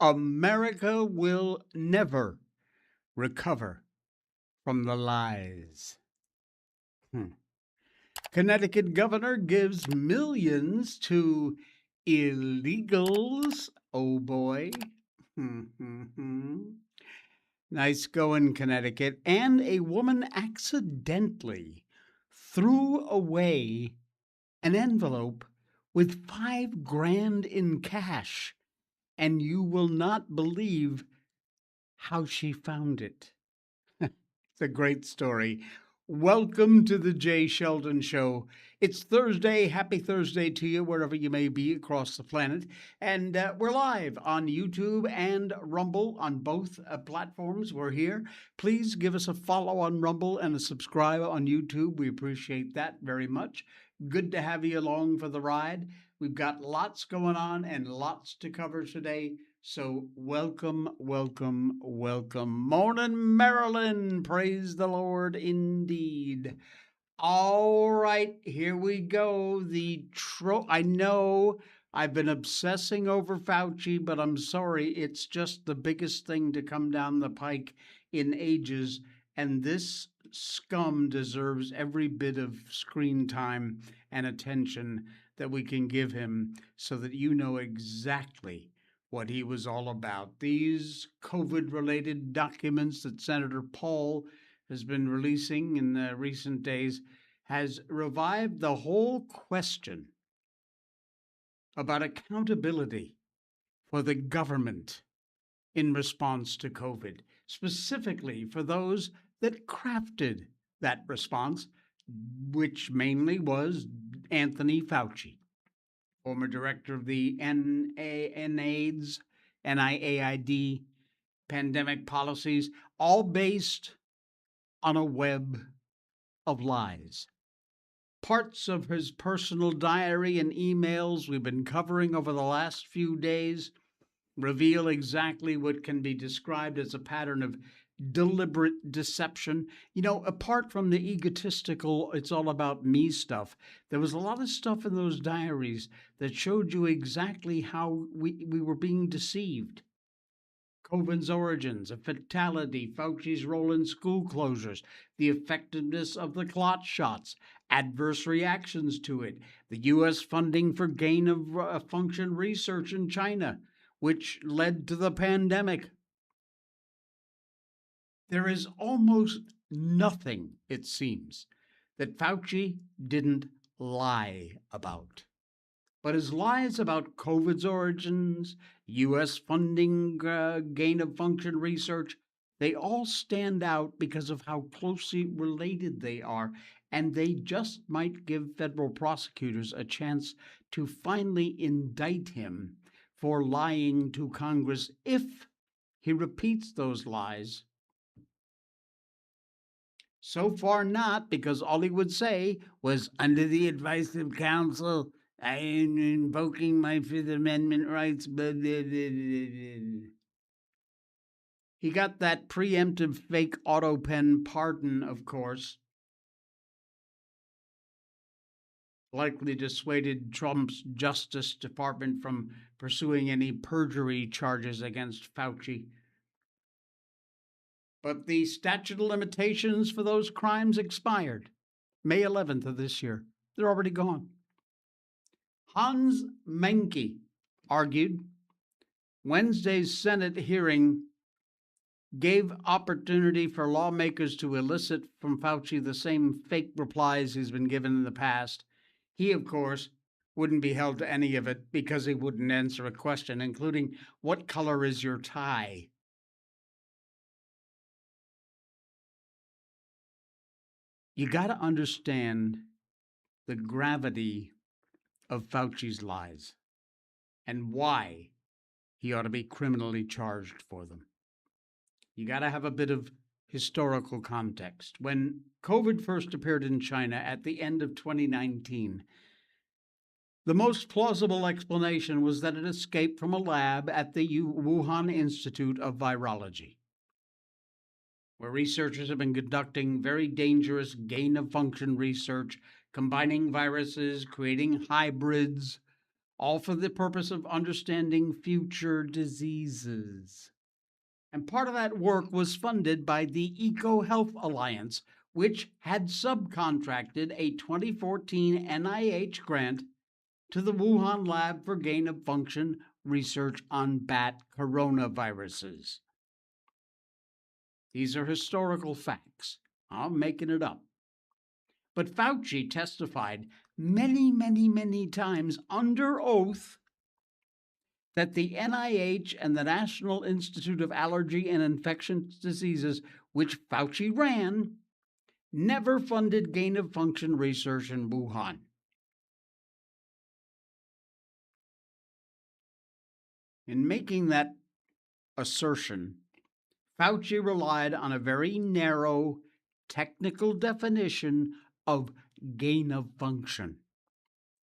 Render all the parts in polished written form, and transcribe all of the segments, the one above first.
America will never recover from the lies. Hmm. Connecticut governor gives millions to illegals. Oh boy. Hmm, hmm, hmm. Nice going, Connecticut. And a woman accidentally threw away an envelope with 5 grand in cash, and you will not believe how she found it. It's a great story. Welcome to the Jay Sheldon Show. It's Thursday. Happy Thursday to you, wherever you may be across the planet. And we're live on YouTube and Rumble on both platforms. We're here. Please give us a follow on Rumble and a subscribe on YouTube. We appreciate that very much. Good to have you along for the ride. We've got lots going on and lots to cover today. So welcome, welcome, welcome. Morning, Maryland. Praise the Lord indeed. All right, here we go. I know I've been obsessing over Fauci, but I'm sorry, it's just the biggest thing to come down the pike in ages, and this scum deserves every bit of screen time and attention that we can give him so that you know exactly what he was all about. These COVID-related documents that Senator Paul has been releasing in the recent days has revived the whole question about accountability for the government in response to COVID, specifically for those that crafted that response, which mainly was Anthony Fauci, former director of the NIAID pandemic policies, all based on a web of lies. Parts of his personal diary and emails we've been covering over the last few days reveal exactly what can be described as a pattern of deliberate deception. You know, apart from the egotistical, it's all about me stuff, there was a lot of stuff in those diaries that showed you exactly how we were being deceived. COVID's origins, a fatality, Fauci's role in school closures, the effectiveness of the clot shots, adverse reactions to it, the U.S. funding for gain of function research in China, which led to the pandemic. There is almost nothing, it seems, that Fauci didn't lie about. But his lies about COVID's origins, U.S. funding, gain of function research, they all stand out because of how closely related they are, and they just might give federal prosecutors a chance to finally indict him for lying to Congress if he repeats those lies. So far, not, because all he would say was, under the advice of counsel, I am invoking my Fifth Amendment rights. Blah, blah, blah, blah. He got that preemptive fake auto pen pardon, of course, likely dissuaded Trump's Justice Department from pursuing any perjury charges against Fauci. But the statute of limitations for those crimes expired May 11th of this year. They're already gone. Hans Menke argued Wednesday's Senate hearing gave opportunity for lawmakers to elicit from Fauci the same fake replies he's been given in the past. He, of course, wouldn't be held to any of it because he wouldn't answer a question, including, what color is your tie? You got to understand the gravity of Fauci's lies and why he ought to be criminally charged for them. You got to have a bit of historical context. When COVID first appeared in China at the end of 2019, the most plausible explanation was that it escaped from a lab at the Wuhan Institute of Virology, where researchers have been conducting very dangerous gain of function research, combining viruses, creating hybrids, all for the purpose of understanding future diseases. And part of that work was funded by the EcoHealth Alliance, which had subcontracted a 2014 NIH grant to the Wuhan lab for gain of function research on bat coronaviruses. These are historical facts. I'm making it up. But Fauci testified many times under oath that the NIH and the National Institute of Allergy and Infectious Diseases, which Fauci ran, never funded gain of function research in Wuhan. In making that assertion, Fauci relied on a very narrow technical definition of gain of function,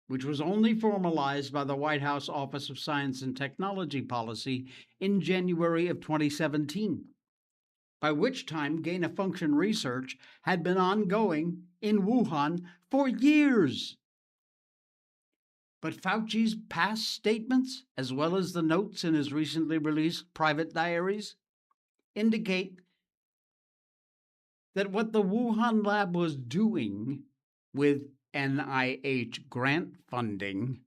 which was only formalized by the White House Office of Science and Technology Policy in January of 2017, by which time gain of function research had been ongoing in Wuhan for years. But Fauci's past statements, as well as the notes in his recently released private diaries, indicate that what the Wuhan lab was doing with NIH grant funding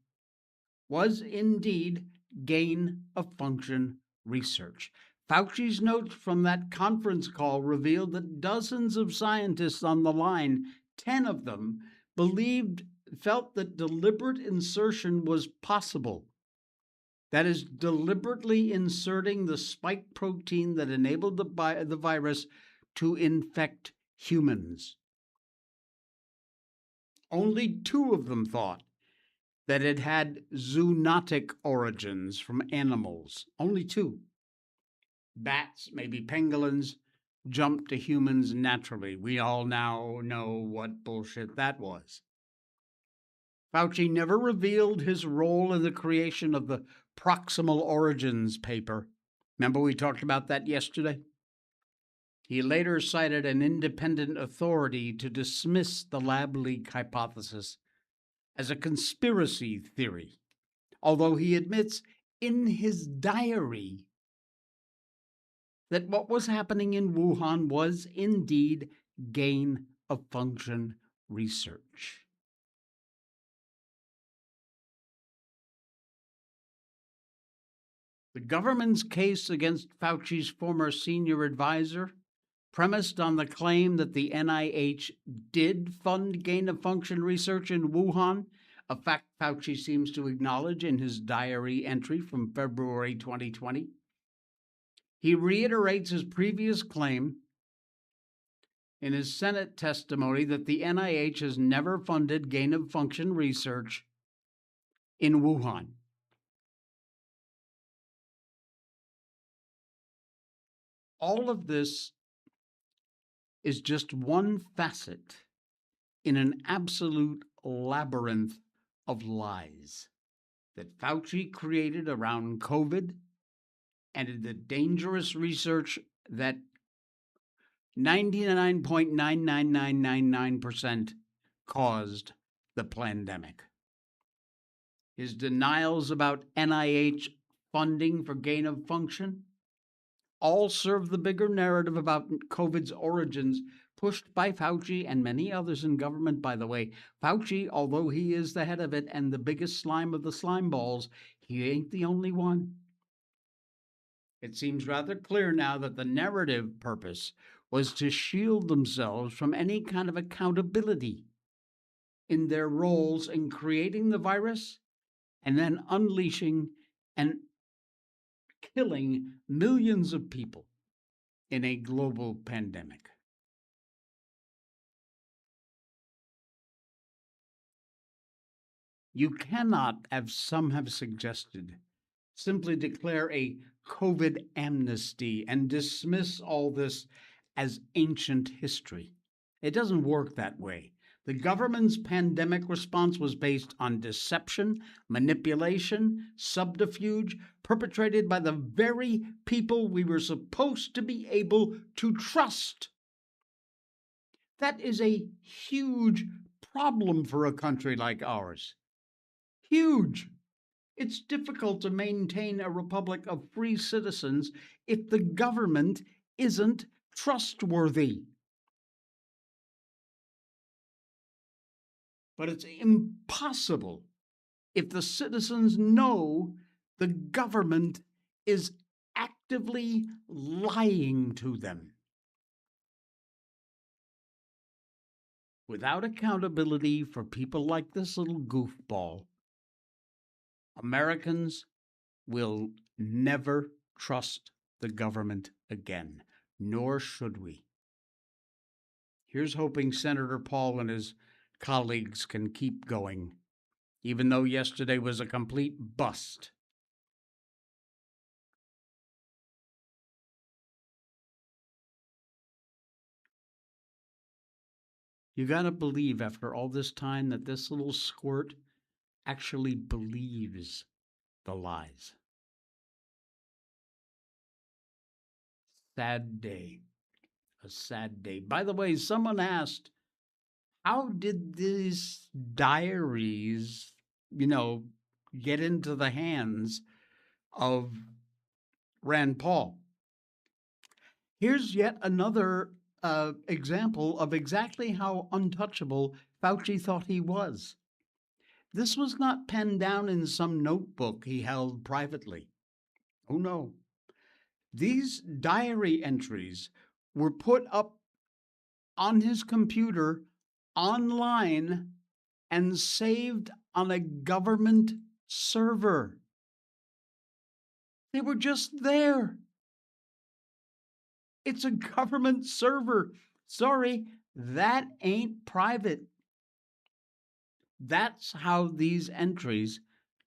was indeed gain of function research. Fauci's notes from that conference call revealed that dozens of scientists on the line, 10 of them, felt that deliberate insertion was possible. That is, deliberately inserting the spike protein that enabled the virus to infect humans. Only 2 of them thought that it had zoonotic origins from animals. Only 2. Bats, maybe pangolins, jumped to humans naturally. We all now know what bullshit that was. Fauci never revealed his role in the creation of the proximal origins paper. Remember we talked about that yesterday? He later cited an independent authority to dismiss the lab leak hypothesis as a conspiracy theory, although he admits in his diary that what was happening in Wuhan was indeed gain of function research. The government's case against Fauci's former senior advisor, premised on the claim that the NIH did fund gain of function research in Wuhan, a fact Fauci seems to acknowledge in his diary entry from February 2020. He reiterates his previous claim in his Senate testimony that the NIH has never funded gain of function research in Wuhan. All of this is just one facet in an absolute labyrinth of lies that Fauci created around COVID and the dangerous research that 99.99999% caused the pandemic. His denials about NIH funding for gain of function all serve the bigger narrative about COVID's origins, pushed by Fauci and many others in government, by the way. Fauci, although he is the head of it and the biggest slime of the slime balls, he ain't the only one. It seems rather clear now that the narrative purpose was to shield themselves from any kind of accountability in their roles in creating the virus and then unleashing and killing millions of people in a global pandemic. You cannot, as some have suggested, simply declare a COVID amnesty and dismiss all this as ancient history. It doesn't work that way. The government's pandemic response was based on deception, manipulation, subterfuge, perpetrated by the very people we were supposed to be able to trust. That is a huge problem for a country like ours. Huge. It's difficult to maintain a republic of free citizens if the government isn't trustworthy. But it's impossible if the citizens know the government is actively lying to them. Without accountability for people like this little goofball, Americans will never trust the government again, nor should we. Here's hoping Senator Paul and his colleagues can keep going, even though yesterday was a complete bust. You got to believe after all this time that this little squirt actually believes the lies. Sad day. A sad day. By the way, someone asked, how did these diaries, get into the hands of Rand Paul? Here's yet another example of exactly how untouchable Fauci thought he was. This was not penned down in some notebook he held privately. Oh no. These diary entries were put up on his computer online and saved on a government server. They were just there. It's a government server. Sorry, that ain't private. That's how these entries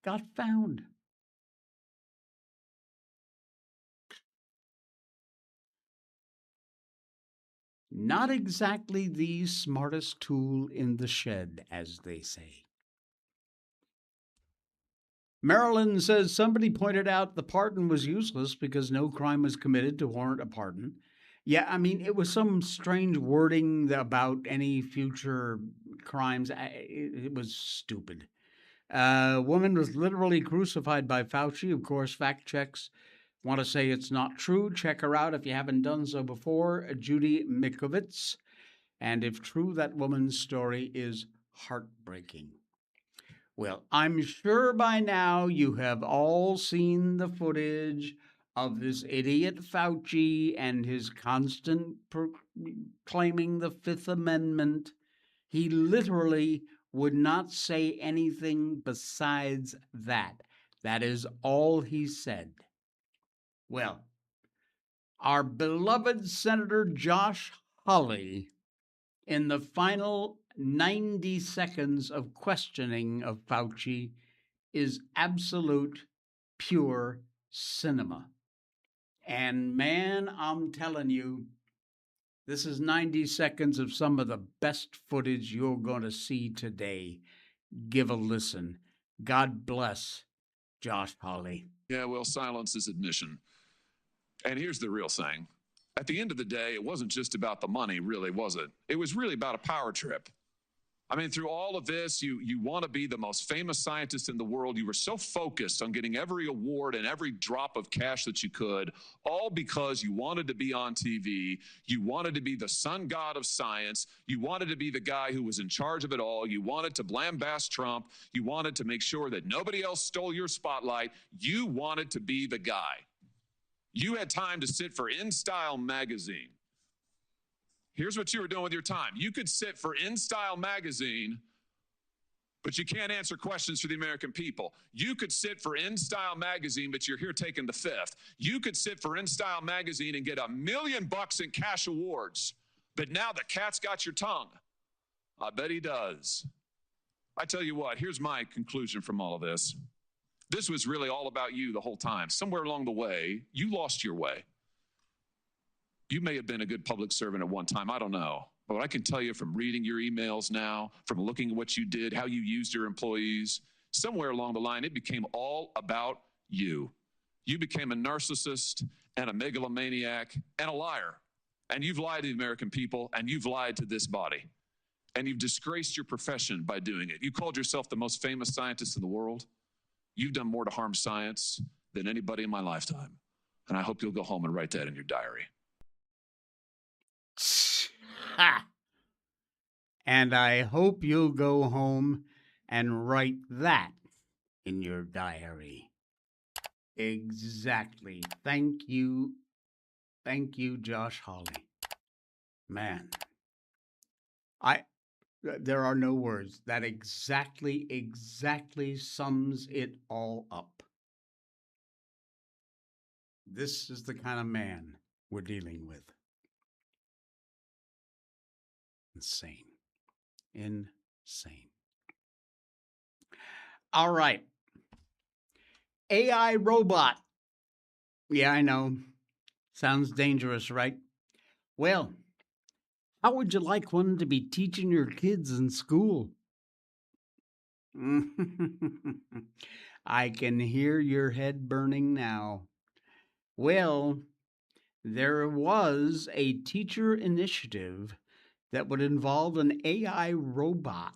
got found. Not exactly the smartest tool in the shed, as they say. Maryland says somebody pointed out the pardon was useless because no crime was committed to warrant a pardon. Yeah, I mean, it was some strange wording about any future crimes. It was stupid. A woman was literally crucified by Fauci. Of course, fact checks want to say it's not true. Check her out if you haven't done so before, Judy Mikovits. And if true, that woman's story is heartbreaking. Well, I'm sure by now you have all seen the footage of this idiot Fauci and his constant claiming the Fifth Amendment. He literally would not say anything besides that. That is all he said. Well, our beloved Senator Josh Hawley, in the final 90 seconds of questioning of Fauci, is absolute pure cinema. And man, I'm telling you, this is 90 seconds of some of the best footage you're going to see today. Give a listen. God bless Josh Hawley. Yeah, well, silence is admission. And here's the real thing. At the end of the day, it wasn't just about the money, really, was it? It was really about a power trip. I mean, through all of this, you want to be the most famous scientist in the world. You were so focused on getting every award and every drop of cash that you could, all because you wanted to be on TV. You wanted to be the sun god of science. You wanted to be the guy who was in charge of it all. You wanted to lambaste Trump. You wanted to make sure that nobody else stole your spotlight. You wanted to be the guy. You had time to sit for InStyle magazine. Here's what you were doing with your time. You could sit for InStyle magazine, but you can't answer questions for the American people. You could sit for InStyle magazine, but you're here taking the fifth. You could sit for InStyle magazine and get $1 million in cash awards, but now the cat's got your tongue. I bet he does. I tell you what, here's my conclusion from all of this. This was really all about you the whole time. Somewhere along the way, you lost your way. You may have been a good public servant at one time. I don't know. But what I can tell you from reading your emails now, from looking at what you did, how you used your employees, somewhere along the line, it became all about you. You became a narcissist and a megalomaniac and a liar. And you've lied to the American people, and you've lied to this body. And you've disgraced your profession by doing it. You called yourself the most famous scientist in the world. You've done more to harm science than anybody in my lifetime. And I hope you'll go home and write that in your diary. Ha! And I hope you'll go home and write that in your diary. Exactly. Thank you. Thank you, Josh Hawley. Man, there are no words. That exactly sums it all up. This is the kind of man we're dealing with. Insane. Insane. All right. AI robot. Yeah, I know. Sounds dangerous, right? Well, how would you like one to be teaching your kids in school? I can hear your head burning now. Well, there was a teacher initiative that would involve an AI robot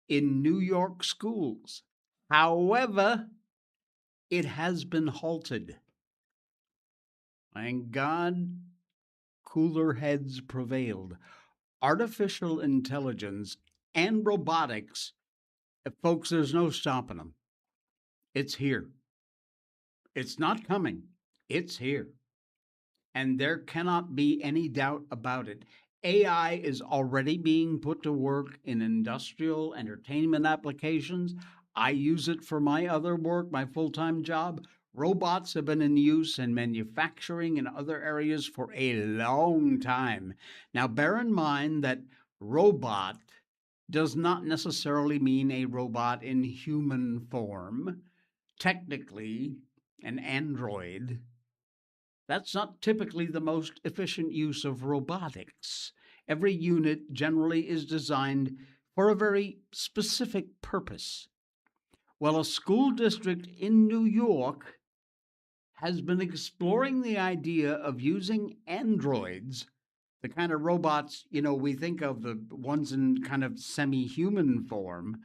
in New York schools. However, it has been halted. Thank God, cooler heads prevailed. Artificial intelligence and robotics, folks, there's no stopping them. It's here. It's not coming. It's here. And there cannot be any doubt about it. AI is already being put to work in industrial entertainment applications. I use it for my other work, my full time job. Robots have been in use in manufacturing and other areas for a long time. Now, bear in mind that robot does not necessarily mean a robot in human form. Technically, an android, that's not typically the most efficient use of robotics. Every unit generally is designed for a very specific purpose. Well, a school district in New York has been exploring the idea of using androids, the kind of robots, we think of, the ones in kind of semi human form,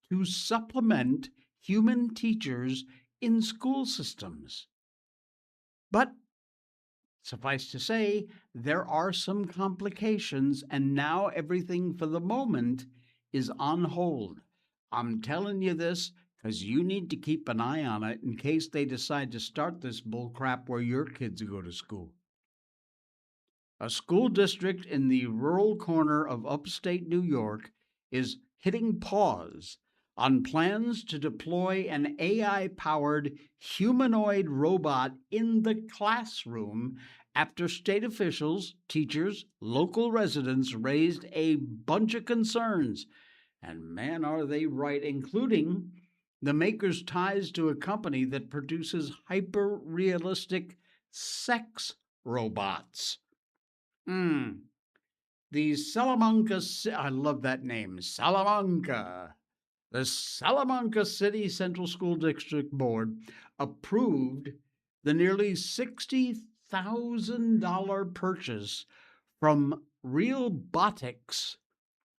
to supplement human teachers in school systems. But suffice to say, there are some complications, and now everything for the moment is on hold. I'm telling you this because you need to keep an eye on it in case they decide to start this bullcrap where your kids go to school. A school district in the rural corner of upstate New York is hitting pause on plans to deploy an AI powered humanoid robot in the classroom after state officials, teachers, local residents raised a bunch of concerns. And man, are they right, including the maker's ties to a company that produces hyper realistic sex robots. The Salamanca, I love that name, Salamanca. The Salamanca City Central School District Board approved the nearly $60,000 purchase from Realbotics,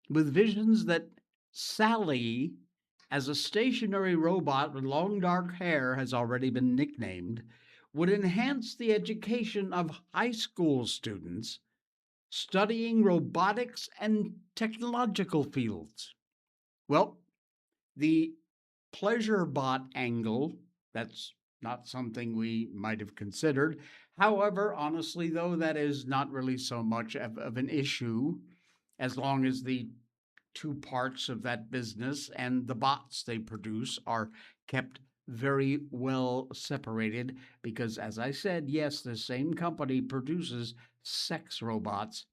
with visions that Sally, as a stationary robot with long dark hair, has already been nicknamed, would enhance the education of high school students studying robotics and technological fields. Well, the pleasure bot angle, that's not something we might have considered. However, honestly, though, that is not really so much of an issue as long as the two parts of that business and the bots they produce are kept very well separated. Because, as I said, yes, the same company produces sex robots.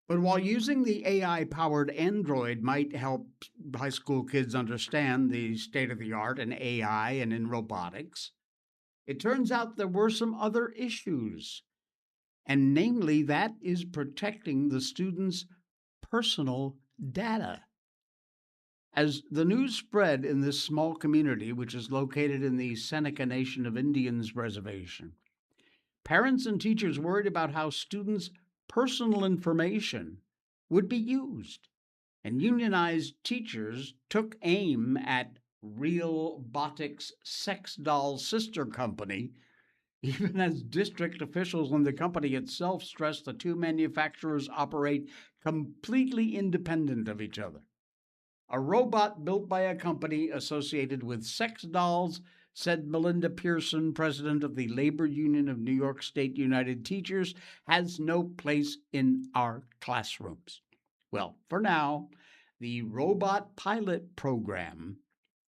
But while using the AI powered Android might help high school kids understand the state of the art in AI and in robotics, it turns out there were some other issues. And namely, that is protecting the students' personal data. As the news spread in this small community, which is located in the Seneca Nation of Indians Reservation, parents and teachers worried about how students' personal information would be used. And unionized teachers took aim at Realbotics' sex doll sister company, even as district officials and the company itself stress the two manufacturers operate completely independent of each other. A robot built by a company associated with sex dolls, said Melinda Pearson, president of the Labor Union of New York State United Teachers, has no place in our classrooms. Well, for now, the robot pilot program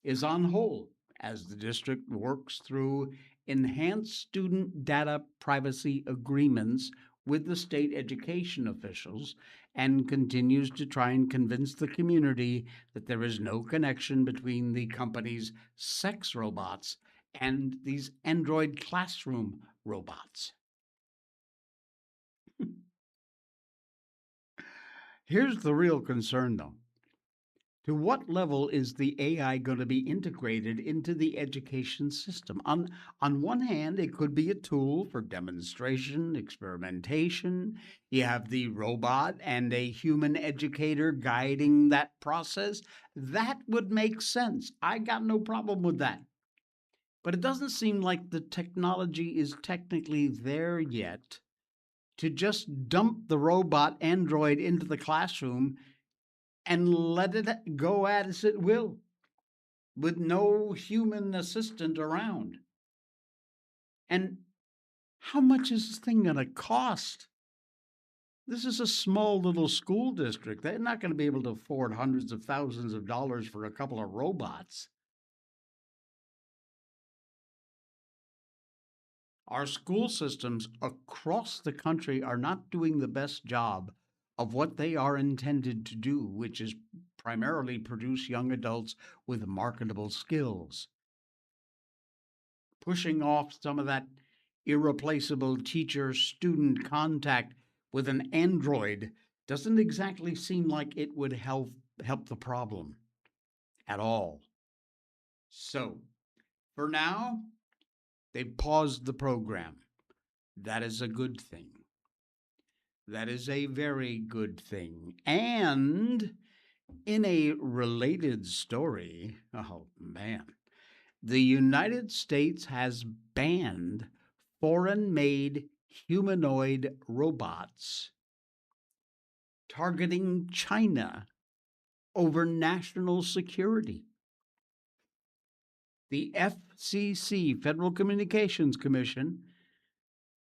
is on hold as the district works through enhanced student data privacy agreements with the state education officials and continues to try and convince the community that there is no connection between the company's sex robots and these Android classroom robots. Here's the real concern, though. To what level is the AI going to be integrated into the education system? On one hand, it could be a tool for demonstration, experimentation. You have the robot and a human educator guiding that process. That would make sense. I got no problem with that. But it doesn't seem like the technology is technically there yet to just dump the robot android into the classroom and let it go as it will with no human assistant around. And how much is this thing going to cost? This is a small little school district. They're not going to be able to afford hundreds of thousands of dollars for a couple of robots. Our school systems across the country are not doing the best job of what they are intended to do, which is primarily produce young adults with marketable skills. Pushing off some of that irreplaceable teacher-student contact with an android doesn't exactly seem like it would help the problem at all. So, for now, they've paused the program. That is a good thing. That is a very good thing. And in a related story, oh man, the United States has banned foreign-made humanoid robots targeting China over national security. The FCC, Federal Communications Commission,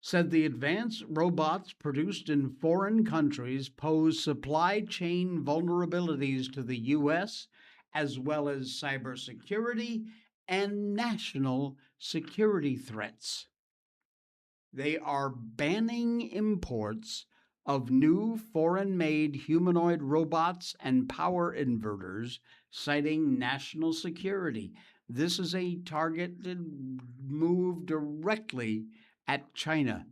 said the advanced robots produced in foreign countries pose supply chain vulnerabilities to the U.S., as well as cybersecurity and national security threats. They are banning imports of new foreign-made humanoid robots and power inverters, citing national security. This is a targeted move directly at China.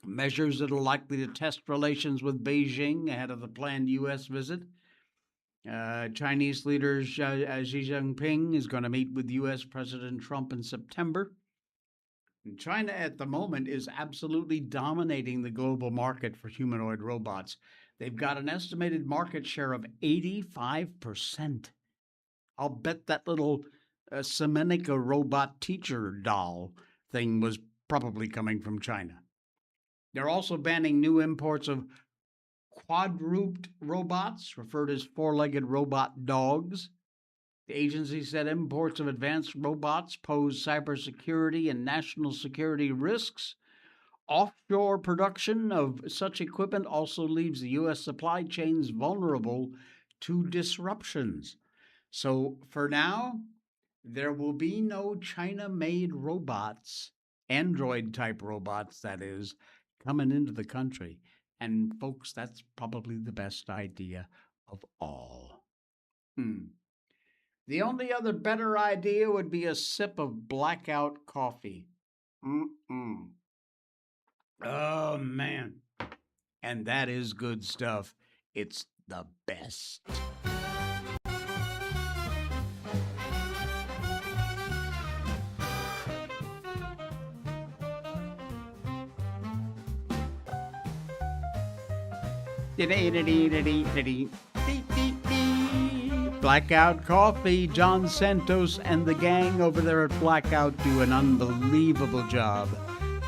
Measures that are likely to test relations with Beijing ahead of the planned U.S. visit. Chinese leader Xi Jinping is going to meet with U.S. President Trump in September. And China at the moment is absolutely dominating the global market for humanoid robots. They've got an estimated market share of 85%. I'll bet that little Semenica robot teacher doll thing was probably coming from China. They're also banning new imports of quadruped robots, referred as four-legged robot dogs. The agency said imports of advanced robots pose cybersecurity and national security risks. Offshore production of such equipment also leaves the U.S. supply chains vulnerable to disruptions. So for now, there will be no China-made robots, Android-type robots, that is, coming into the country. And folks, that's probably the best idea of all. The only other better idea would be a sip of Blackout coffee. Oh, man. And that is good stuff. It's the best. Blackout Coffee, John Santos and the gang over there at Blackout do an unbelievable job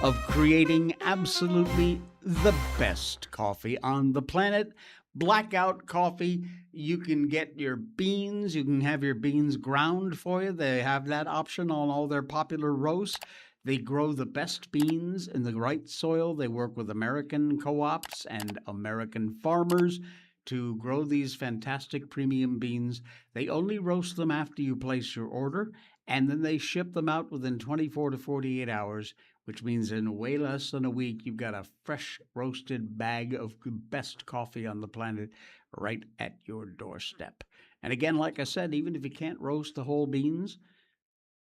of creating absolutely the best coffee on the planet. Blackout Coffee, you can get your beans, you can have your beans ground for you. They have that option on all their popular roasts. They grow the best beans in the right soil. They work with American co-ops and American farmers to grow these fantastic premium beans. They only roast them after you place your order, and then they ship them out within 24 to 48 hours, which means in way less than a week, you've got a fresh roasted bag of the best coffee on the planet right at your doorstep. And again, like I said, even if you can't roast the whole beans,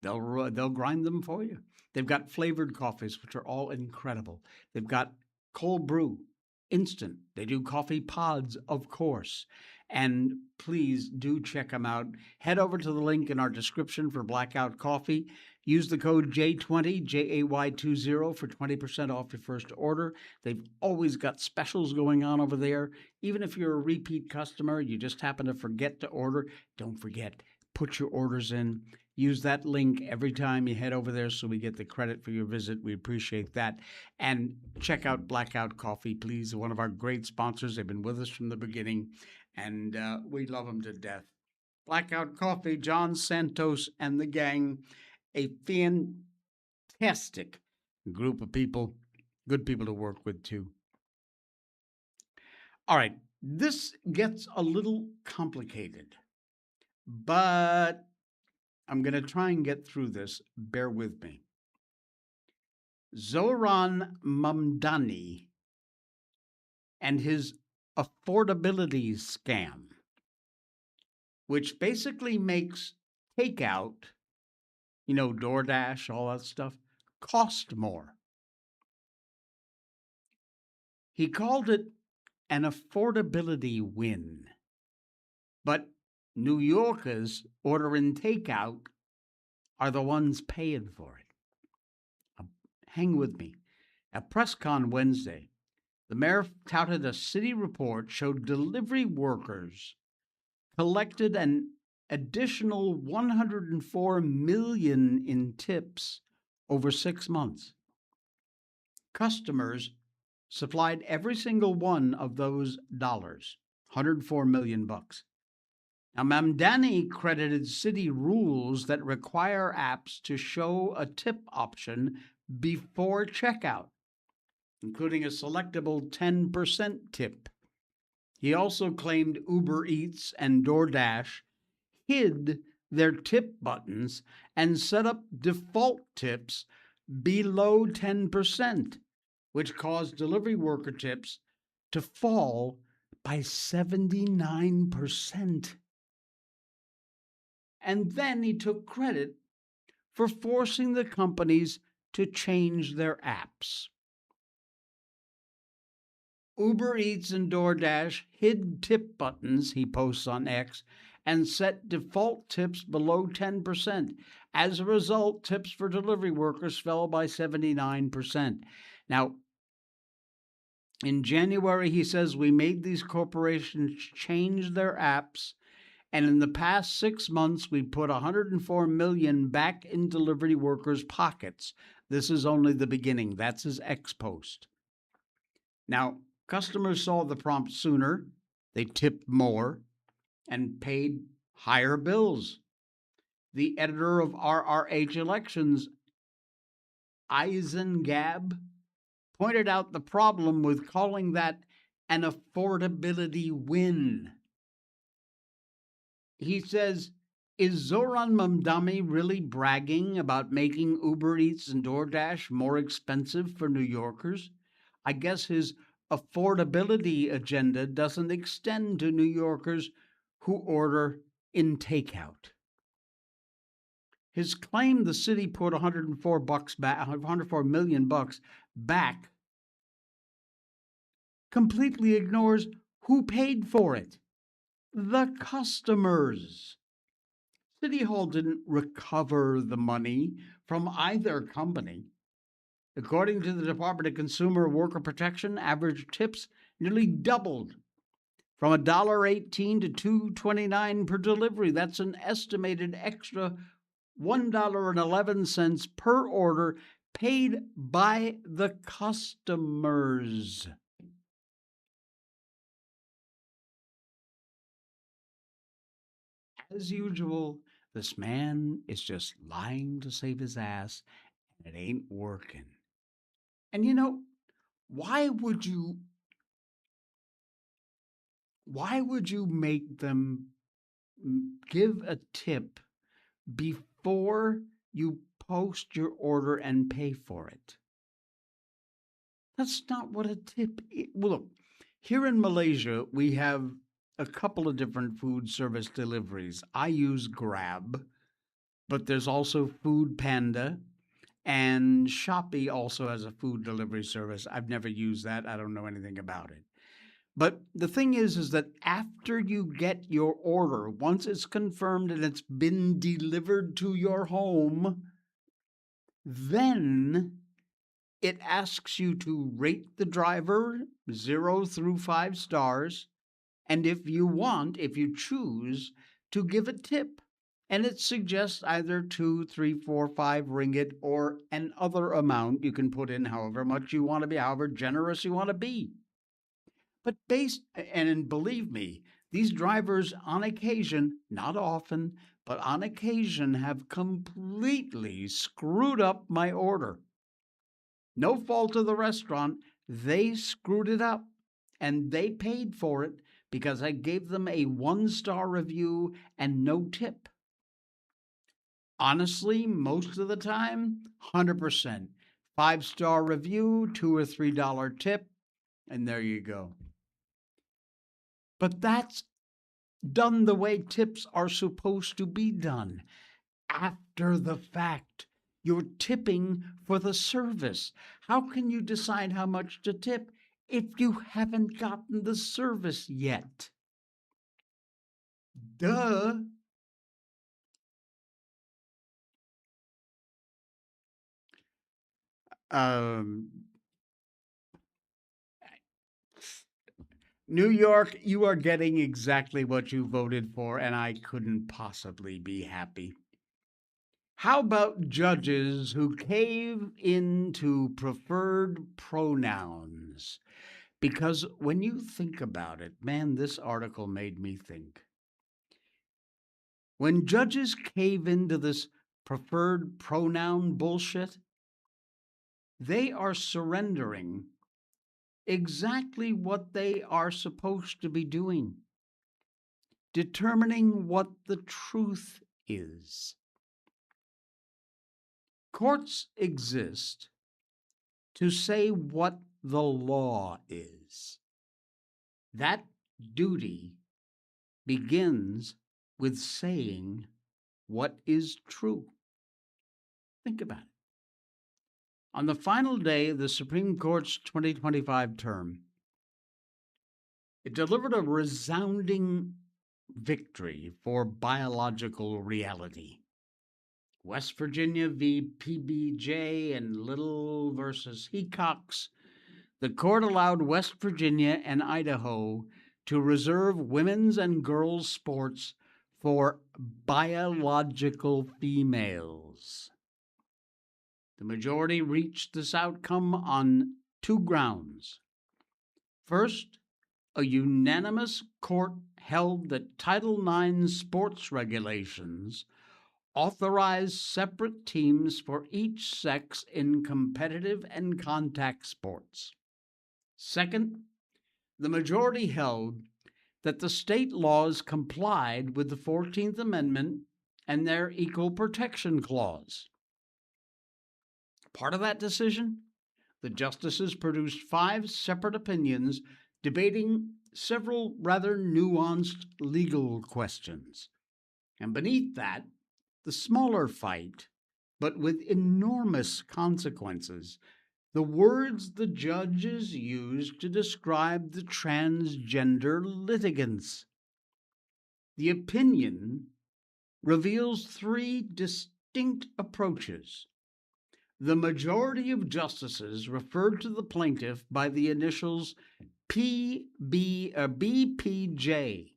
they'll grind them for you. They've got flavored coffees, which are all incredible. They've got cold brew, instant. They do coffee pods, of course. And please do check them out. Head over to the link in our description for Blackout Coffee. Use the code J20, JAY20 for 20% off your first order. They've always got specials going on over there. Even if you're a repeat customer, you just happen to forget to order, don't forget. Put your orders in. Use that link every time you head over there so we get the credit for your visit. We appreciate that. And check out Blackout Coffee, please. One of our great sponsors. They've been with us from the beginning, and we love them to death. Blackout Coffee, John Santos and the gang, a fantastic group of people, good people to work with, too. All right, this gets a little complicated, but I'm going to try and get through this. Bear with me. Zohran Mamdani and his affordability scam, which basically makes takeout, DoorDash, all that stuff, cost more. He called it an affordability win. But New Yorkers ordering takeout are the ones paying for it. Hang with me. At PressCon Wednesday, the mayor touted a city report showed delivery workers collected an additional $104 million in tips over 6 months. Customers supplied every single one of those dollars, $104 million. Now, Mamdani credited city rules that require apps to show a tip option before checkout, including a selectable 10% tip. He also claimed Uber Eats and DoorDash hid their tip buttons and set up default tips below 10%, which caused delivery worker tips to fall by 79%. And then he took credit for forcing the companies to change their apps. Uber Eats and DoorDash hid tip buttons, he posts on X, and set default tips below 10%. As a result, tips for delivery workers fell by 79%. Now, in January, he says, we made these corporations change their apps, and in the past 6 months, we put $104 million back in delivery workers' pockets. This is only the beginning. That's his X post. Now, customers saw the prompt sooner, they tipped more, and paid higher bills. The editor of RRH Elections, Eisen Gab, pointed out the problem with calling that an affordability win. He says, is Zohran Mamdani really bragging about making Uber Eats and DoorDash more expensive for New Yorkers? I guess his affordability agenda doesn't extend to New Yorkers who order in takeout. His claim the city put $104 million back completely ignores who paid for it. The customers. City Hall didn't recover the money from either company. According to the Department of Consumer Worker Protection, average tips nearly doubled from $1.18 to $2.29 per delivery. That's an estimated extra $1.11 per order paid by the customers. As usual, this man is just lying to save his ass, and it ain't working. And why would you make them give a tip before you post your order and pay for it? That's not what a tip is. Well, look, here in Malaysia, we have a couple of different food service deliveries. I use Grab, but there's also Food Panda, and Shopee also has a food delivery service. I've never used that. I don't know anything about it. But the thing is that after you get your order, once it's confirmed and it's been delivered to your home, then it asks you to rate the driver 0 through 5 stars. And if you choose to give a tip, and it suggests either 2, 3, 4, 5 ringgit or an other amount you can put in however much you want to be, however generous you want to be. But believe me, these drivers on occasion, not often, but on occasion have completely screwed up my order. No fault of the restaurant, they screwed it up and they paid for it because I gave them a 1-star review and no tip. Honestly, most of the time, 100%. 5-star review, $2 or $3 tip, and there you go. But that's done the way tips are supposed to be done. After the fact, you're tipping for the service. How can you decide how much to tip if you haven't gotten the service yet? Duh. New York, you are getting exactly what you voted for, and I couldn't possibly be happy. How about judges who cave into preferred pronouns? Because when you think about it, man, this article made me think. When judges cave into this preferred pronoun bullshit, they are surrendering exactly what they are supposed to be doing, determining what the truth is. Courts exist to say what the law is. That duty begins with saying what is true. Think about it. On the final day of the Supreme Court's 2025 term, it delivered a resounding victory for biological reality. West Virginia v. PBJ and Little versus Hecox, the court allowed West Virginia and Idaho to reserve women's and girls' sports for biological females. The majority reached this outcome on 2 grounds. First, a unanimous court held that Title IX sports regulations authorize separate teams for each sex in competitive and contact sports. Second, the majority held that the state laws complied with the 14th Amendment and their Equal Protection Clause. Part of that decision, the justices produced 5 separate opinions debating several rather nuanced legal questions. And beneath that, the smaller fight, but with enormous consequences, the words the judges used to describe the transgender litigants. The opinion reveals 3 distinct approaches. The majority of justices referred to the plaintiff by the initials BPJ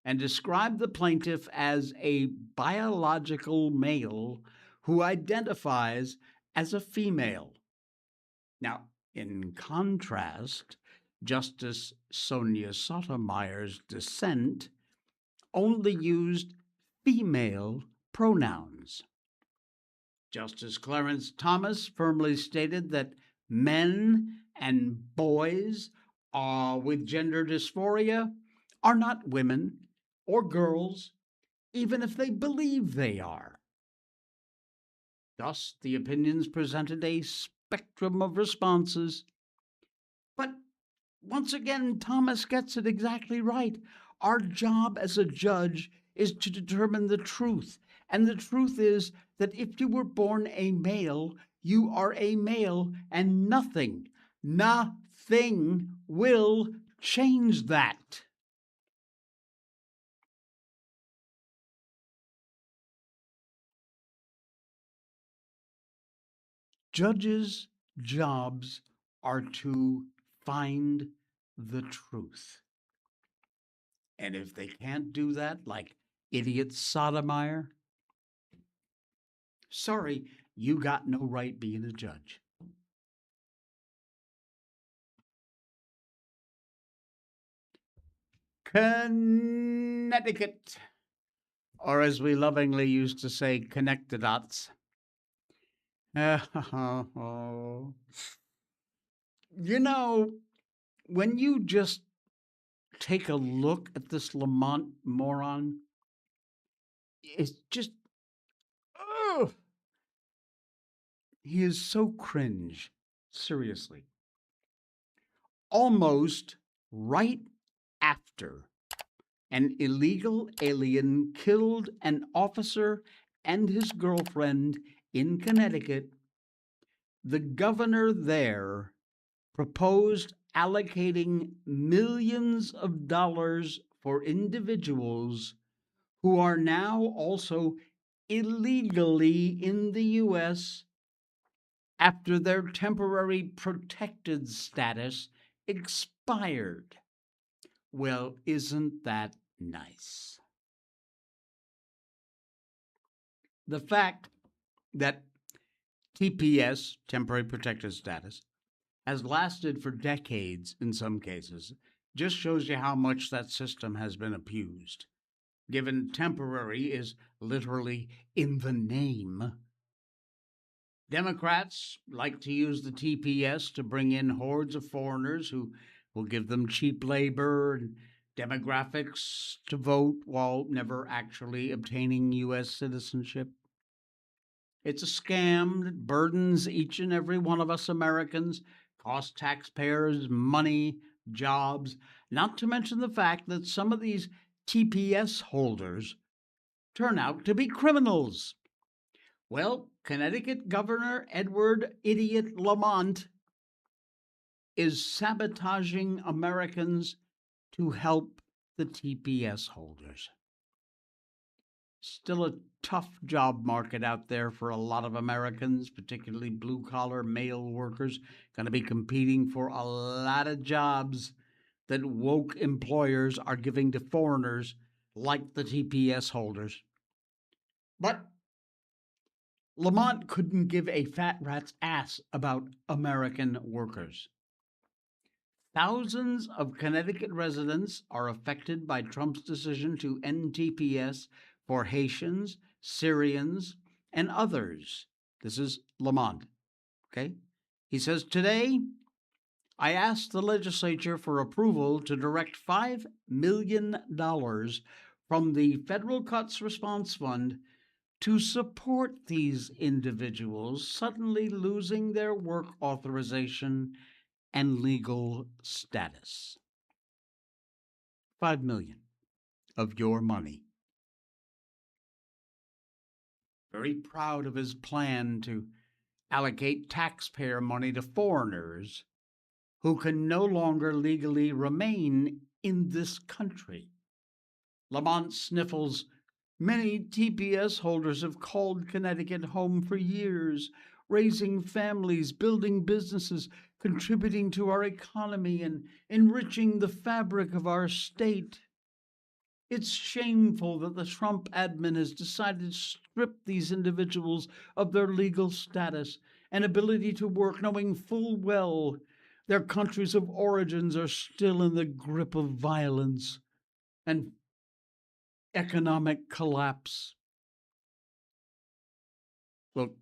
and described the plaintiff as a biological male who identifies as a female. Now, in contrast, Justice Sonia Sotomayor's dissent only used female pronouns. Justice Clarence Thomas firmly stated that men and boys with gender dysphoria are not women or girls, even if they believe they are. Thus, the opinions presented a spectrum of responses. But once again, Thomas gets it exactly right. Our job as a judge is to determine the truth. And the truth is that if you were born a male, you are a male, and nothing will change that. Judges' jobs are to find the truth. And if they can't do that, like idiot Sotomayor, sorry, you got no right being a judge. Connecticut, or as we lovingly used to say, connect the dots. You know, when you just take a look at this Lamont moron, it's just, oh, he is so cringe. Seriously. Almost right after an illegal alien killed an officer and his girlfriend in Connecticut, the governor there proposed allocating millions of dollars for individuals who are now also illegally in the U.S. after their temporary protected status expired. Well, isn't that nice? The fact that TPS, temporary protected status, has lasted for decades in some cases just shows you how much that system has been abused. Given temporary is literally in the name. Democrats like to use the TPS to bring in hordes of foreigners who will give them cheap labor and demographics to vote while never actually obtaining U.S. citizenship. It's a scam that burdens each and every one of us Americans, costs taxpayers money, jobs, not to mention the fact that some of these TPS holders turn out to be criminals. Well, Connecticut Governor Edward Idiot Lamont is sabotaging Americans to help the TPS holders. Still a tough job market out there for a lot of Americans, particularly blue-collar male workers, going to be competing for a lot of jobs that woke employers are giving to foreigners like the TPS holders. But Lamont couldn't give a fat rat's ass about American workers. Thousands of Connecticut residents are affected by Trump's decision to end TPS for Haitians, Syrians, and others. This is Lamont, okay? He says, today, I asked the legislature for approval to direct $5 million from the Federal Cuts Response Fund to support these individuals suddenly losing their work authorization and legal status. $5 million of your money. Very proud of his plan to allocate taxpayer money to foreigners who can no longer legally remain in this country. Lamont sniffles, many TPS holders have called Connecticut home for years, raising families, building businesses, contributing to our economy and enriching the fabric of our state. It's shameful that the Trump admin has decided to strip these individuals of their legal status and ability to work, knowing full well their countries of origins are still in the grip of violence and economic collapse. Look,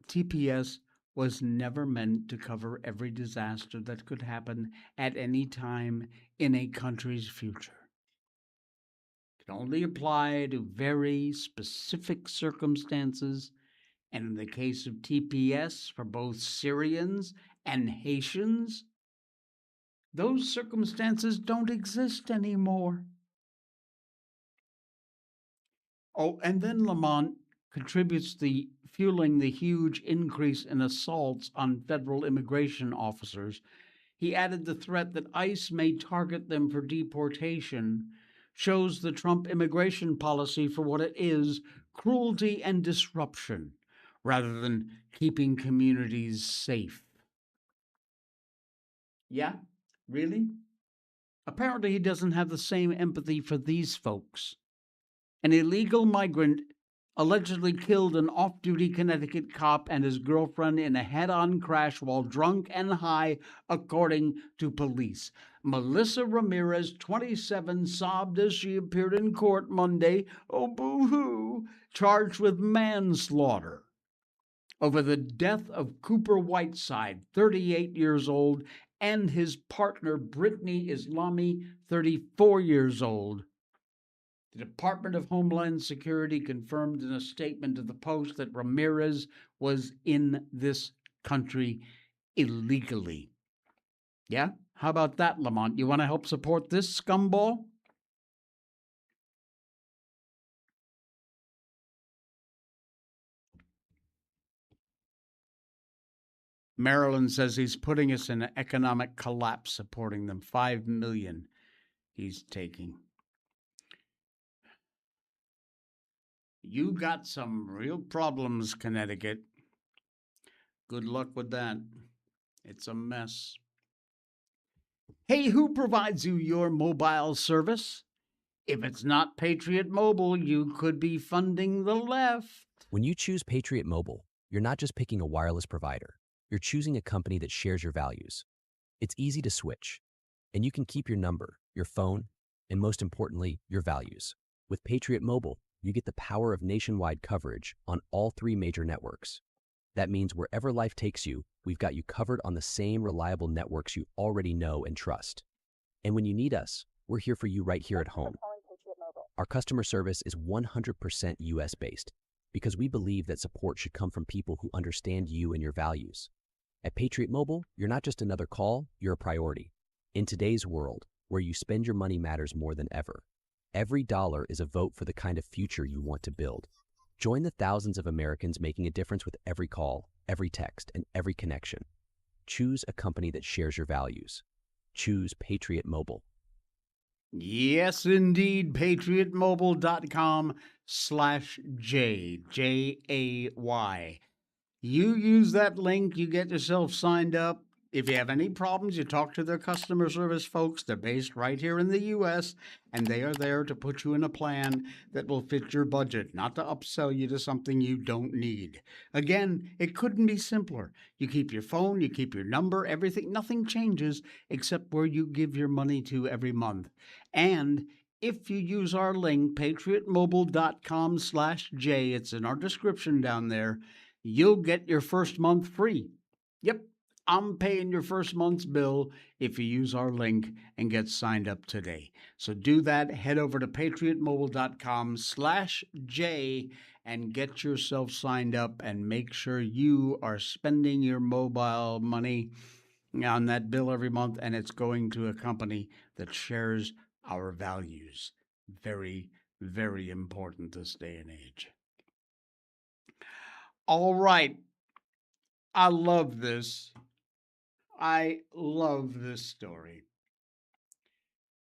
TPS was never meant to cover every disaster that could happen at any time in a country's future. It can only apply to very specific circumstances, and in the case of TPS for both Syrians and Haitians, those circumstances don't exist anymore. Oh, and then Lamont contributes the fueling the huge increase in assaults on federal immigration officers. He added the threat that ICE may target them for deportation shows the Trump immigration policy for what it is, cruelty and disruption, rather than keeping communities safe. Yeah, really? Apparently he doesn't have the same empathy for these folks. An illegal migrant allegedly killed an off-duty Connecticut cop and his girlfriend in a head-on crash while drunk and high, according to police. Melissa Ramirez, 27, sobbed as she appeared in court Monday, oh boo-hoo, charged with manslaughter over the death of Cooper Whiteside, 38 years old, and his partner Brittany Islami, 34 years old. The Department of Homeland Security confirmed in a statement to the Post that Ramirez was in this country illegally. Yeah? How about that, Lamont? You want to help support this scumball? Maryland says he's putting us in an economic collapse supporting them. $5 million he's taking. You got some real problems, Connecticut. Good luck with that. It's a mess. Hey, who provides you your mobile service? If it's not Patriot Mobile, you could be funding the left. When you choose Patriot Mobile, you're not just picking a wireless provider. You're choosing a company that shares your values. It's easy to switch, and you can keep your number, your phone, and most importantly, your values. With Patriot Mobile, you get the power of nationwide coverage on all 3 major networks. That means wherever life takes you, we've got you covered on the same reliable networks you already know and trust. And when you need us, we're here for you right here at home. Our customer service is 100% US-based because we believe that support should come from people who understand you and your values. At Patriot Mobile, you're not just another call, you're a priority. In today's world, where you spend your money matters more than ever, every dollar is a vote for the kind of future you want to build. Join the thousands of Americans making a difference with every call, every text, and every connection. Choose a company that shares your values. Choose Patriot Mobile. Yes, indeed. PatriotMobile.com/J, J-A-Y. You use that link, you get yourself signed up. If you have any problems, you talk to their customer service folks. They're based right here in the U.S., and they are there to put you in a plan that will fit your budget, not to upsell you to something you don't need. Again, it couldn't be simpler. You keep your phone, you keep your number, everything, nothing changes except where you give your money to every month. And if you use our link, patriotmobile.com/J, it's in our description down there, you'll get your first month free. Yep, I'm paying your first month's bill if you use our link and get signed up today. So do that. Head over to patriotmobile.com/J and get yourself signed up and make sure you are spending your mobile money on that bill every month and it's going to a company that shares our values. Very, very important this day and age. All right. I love this. I love this story.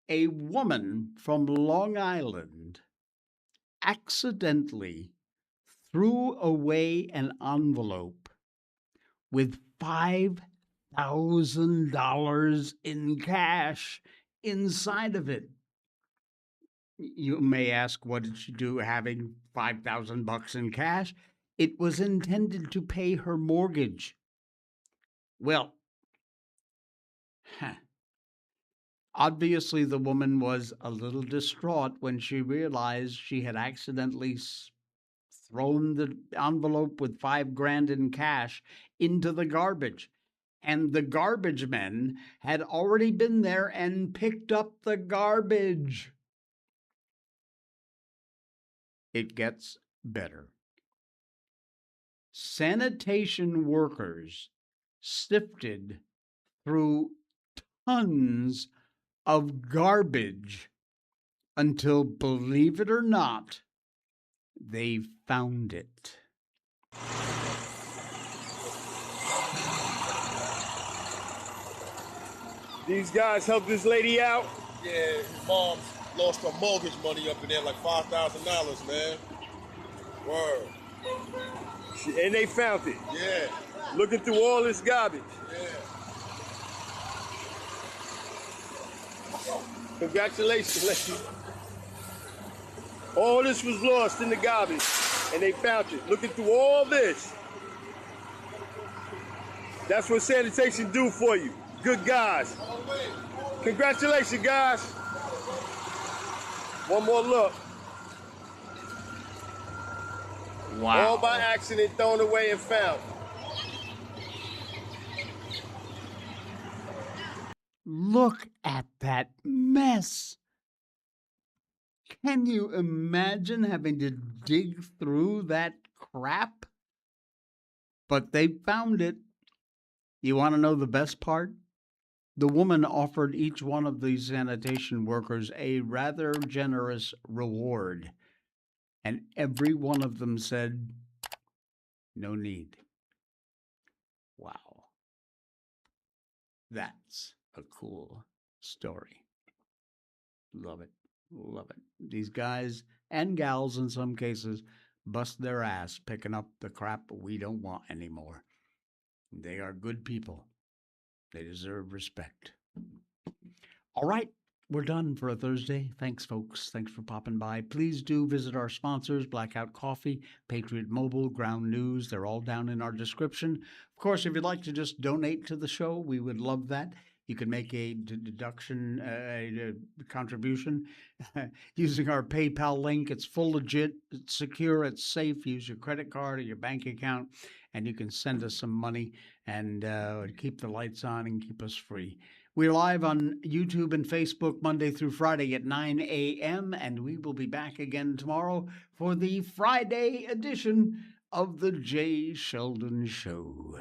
A woman from Long Island accidentally threw away an envelope with $5 $5,000 in cash inside of it. You may ask, what did she do having $5,000 in cash? It was intended to pay her mortgage. Well, obviously the woman was a little distraught when she realized she had accidentally thrown the envelope with $5,000 in cash into the garbage. And the garbage men had already been there and picked up the garbage. It gets better. Sanitation workers sifted through tons of garbage until, believe it or not, they found it. These guys helped this lady out? Yeah, his mom's lost her mortgage money up in there, like $5,000, man. Word. And they found it. Yeah. Looking through all this garbage. Yeah. Congratulations, lady. All this was lost in the garbage, and they found it. Looking through all this. That's what sanitation do for you. Good guys. Congratulations, guys. One more look. Wow. All by accident, thrown away and found. Look at that mess. Can you imagine having to dig through that crap? But they found it. You want to know the best part? The woman offered each one of these sanitation workers a rather generous reward, and every one of them said, no need. Wow. That's a cool story. Love it. Love it. These guys and gals, in some cases, bust their ass picking up the crap we don't want anymore. They are good people. They deserve respect. All right, we're done for a Thursday. Thanks, folks. Thanks for popping by. Please do visit our sponsors, Blackout Coffee, Patriot Mobile, Ground News. They're all down in our description. Of course, if you'd like to just donate to the show, we would love that. You can make a deduction, a contribution using our PayPal link. It's full legit, it's secure, it's safe. Use your credit card or your bank account, and you can send us some money and keep the lights on and keep us free. We're live on YouTube and Facebook Monday through Friday at 9 a.m., and we will be back again tomorrow for the Friday edition of The Jay Sheldon Show.